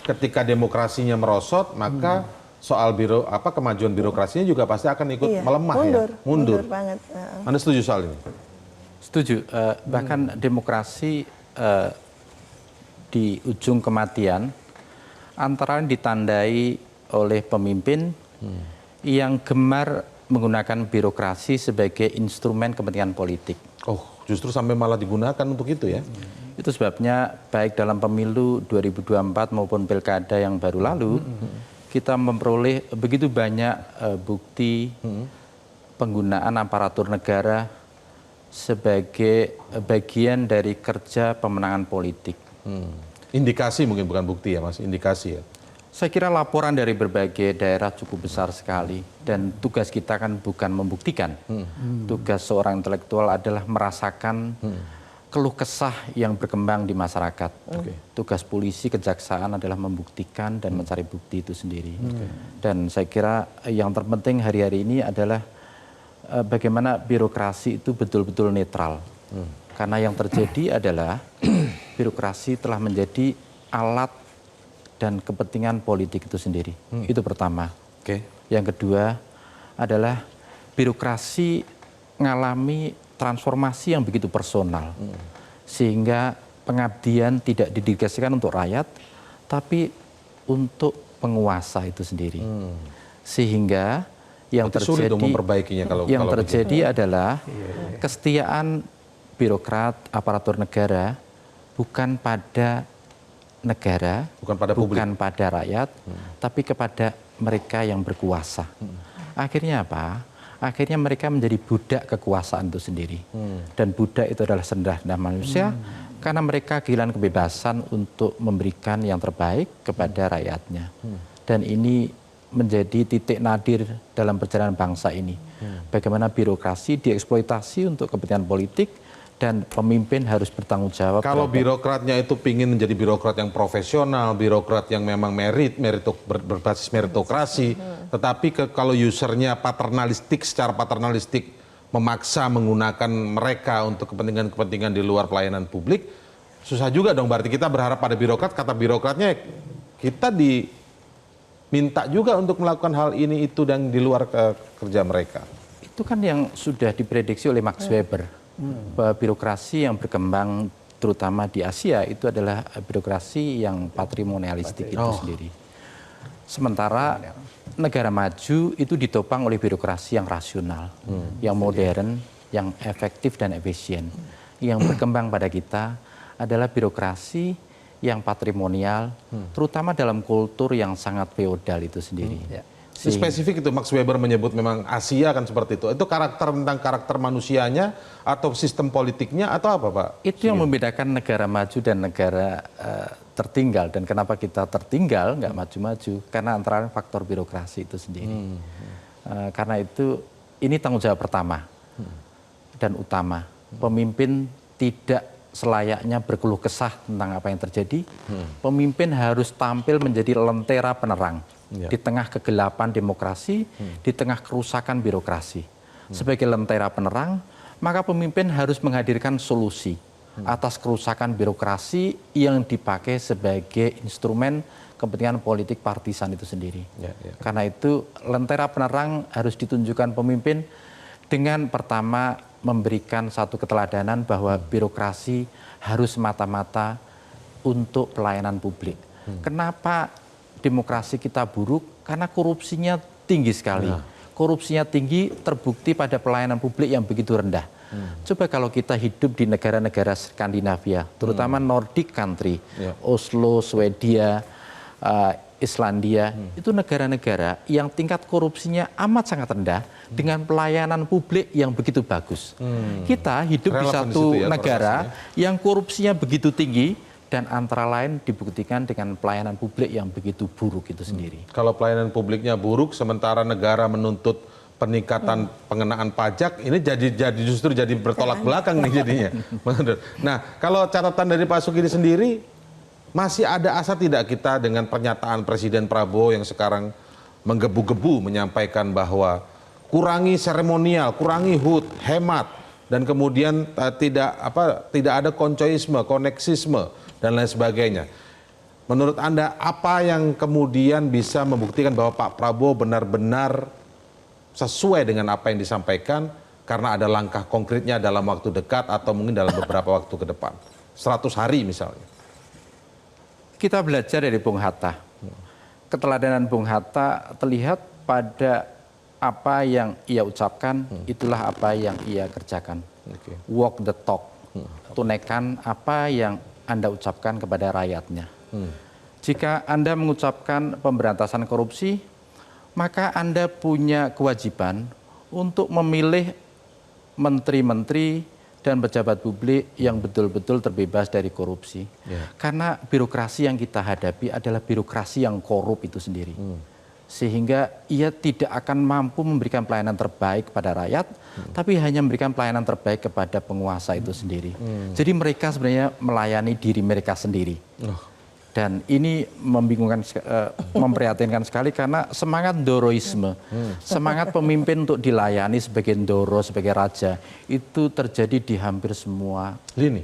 ketika demokrasinya merosot, maka soal kemajuan birokrasinya juga pasti akan ikut melemah mundur banget. Anda setuju soal ini? Setuju. Bahkan demokrasi di ujung kematian antara ditandai oleh pemimpin yang gemar menggunakan birokrasi sebagai instrumen kepentingan politik. Oh, justru sampai malah digunakan untuk itu ya? Itu sebabnya baik dalam pemilu 2024 maupun pilkada yang baru lalu, kita memperoleh begitu banyak bukti penggunaan aparatur negara sebagai bagian dari kerja pemenangan politik. Indikasi mungkin bukan bukti ya Mas, indikasi ya? Saya kira laporan dari berbagai daerah cukup besar sekali dan tugas kita kan bukan membuktikan. Tugas seorang intelektual adalah merasakan keluh kesah yang berkembang di masyarakat. Tugas polisi, kejaksaan adalah membuktikan dan mencari bukti itu sendiri. Dan saya kira yang terpenting hari-hari ini adalah bagaimana birokrasi itu betul-betul netral. Karena yang terjadi adalah birokrasi telah menjadi alat dan kepentingan politik itu sendiri. Itu pertama. Yang kedua adalah birokrasi mengalami transformasi yang begitu personal. Sehingga pengabdian tidak didedikasikan untuk rakyat, tapi untuk penguasa itu sendiri. Sehingga yang terjadi adalah kesetiaan birokrat, aparatur negara bukan pada negara, bukan pada rakyat, tapi kepada mereka yang berkuasa. Akhirnya apa? Akhirnya mereka menjadi budak kekuasaan itu sendiri. Dan budak itu adalah rendah manusia karena mereka kehilangan kebebasan untuk memberikan yang terbaik kepada rakyatnya. Dan ini menjadi titik nadir dalam perjalanan bangsa ini. Bagaimana birokrasi dieksploitasi untuk kepentingan politik dan pemimpin harus bertanggung jawab. Kalau birokratnya itu ingin menjadi birokrat yang profesional, birokrat yang memang berbasis meritokrasi, tetapi kalau usernya secara paternalistik memaksa menggunakan mereka untuk kepentingan-kepentingan di luar pelayanan publik, susah juga dong. Berarti kita berharap pada birokrat, kata birokratnya kita diminta juga untuk melakukan hal ini itu dan di luar kerja mereka. Itu kan yang sudah diprediksi oleh Max Weber. Bahwa birokrasi yang berkembang terutama di Asia itu adalah birokrasi yang patrimonialistik itu sendiri. Sementara negara maju itu ditopang oleh birokrasi yang rasional, yang modern, yang efektif dan efisien. Yang berkembang pada kita adalah birokrasi yang patrimonial, terutama dalam kultur yang sangat feodal itu sendiri. Spesifik itu Max Weber menyebut memang Asia kan seperti itu. Itu tentang karakter manusianya atau sistem politiknya atau apa Pak? Itu yang membedakan negara maju dan negara tertinggal. Dan kenapa kita tertinggal nggak maju-maju? Karena antara faktor birokrasi itu sendiri. Karena itu ini tanggung jawab pertama dan utama. Pemimpin tidak selayaknya berkeluh kesah tentang apa yang terjadi. Pemimpin harus tampil menjadi lentera penerang. Di tengah kegelapan demokrasi, di tengah kerusakan birokrasi. Sebagai lentera penerang, maka pemimpin harus menghadirkan solusi atas kerusakan birokrasi yang dipakai sebagai instrumen kepentingan politik partisan itu sendiri. Karena itu lentera penerang harus ditunjukkan pemimpin dengan pertama memberikan satu keteladanan bahwa birokrasi harus semata-mata untuk pelayanan publik. Kenapa demokrasi kita buruk? Karena korupsinya tinggi sekali. Korupsinya tinggi terbukti pada pelayanan publik yang begitu rendah. Coba kalau kita hidup di negara-negara Skandinavia, terutama Nordic country, Oslo, Swedia, Islandia, itu negara-negara yang tingkat korupsinya amat sangat rendah dengan pelayanan publik yang begitu bagus. Kita hidup di satu negara yang korupsinya begitu tinggi, dan antara lain dibuktikan dengan pelayanan publik yang begitu buruk itu sendiri. Kalau pelayanan publiknya buruk, sementara negara menuntut peningkatan pengenaan pajak, ini justru jadi bertolak belakang nih jadinya. Nah, kalau catatan dari Pak Sukidi sendiri, masih ada asa tidak kita dengan pernyataan Presiden Prabowo yang sekarang menggebu-gebu menyampaikan bahwa kurangi seremonial, kurangi HUT, hemat, dan kemudian tidak ada koncoisme, koneksisme, dan lain sebagainya. Menurut Anda, apa yang kemudian bisa membuktikan bahwa Pak Prabowo benar-benar sesuai dengan apa yang disampaikan karena ada langkah konkretnya dalam waktu dekat atau mungkin dalam beberapa waktu ke depan? 100 hari misalnya. Kita belajar dari Bung Hatta. Keteladanan Bung Hatta terlihat pada apa yang ia ucapkan, itulah apa yang ia kerjakan. Oke. Walk the talk. Tunaikan apa yang Anda ucapkan kepada rakyatnya. Jika Anda mengucapkan pemberantasan korupsi, maka Anda punya kewajiban untuk memilih menteri-menteri dan pejabat publik yang betul-betul terbebas dari korupsi. Karena birokrasi yang kita hadapi adalah birokrasi yang korup itu sendiri. Sehingga ia tidak akan mampu memberikan pelayanan terbaik kepada rakyat, tapi hanya memberikan pelayanan terbaik kepada penguasa itu sendiri. Jadi mereka sebenarnya melayani diri mereka sendiri. Dan ini membingungkan, memprihatinkan sekali karena semangat doroisme, semangat pemimpin untuk dilayani sebagai doro, sebagai raja, itu terjadi di hampir semua lini.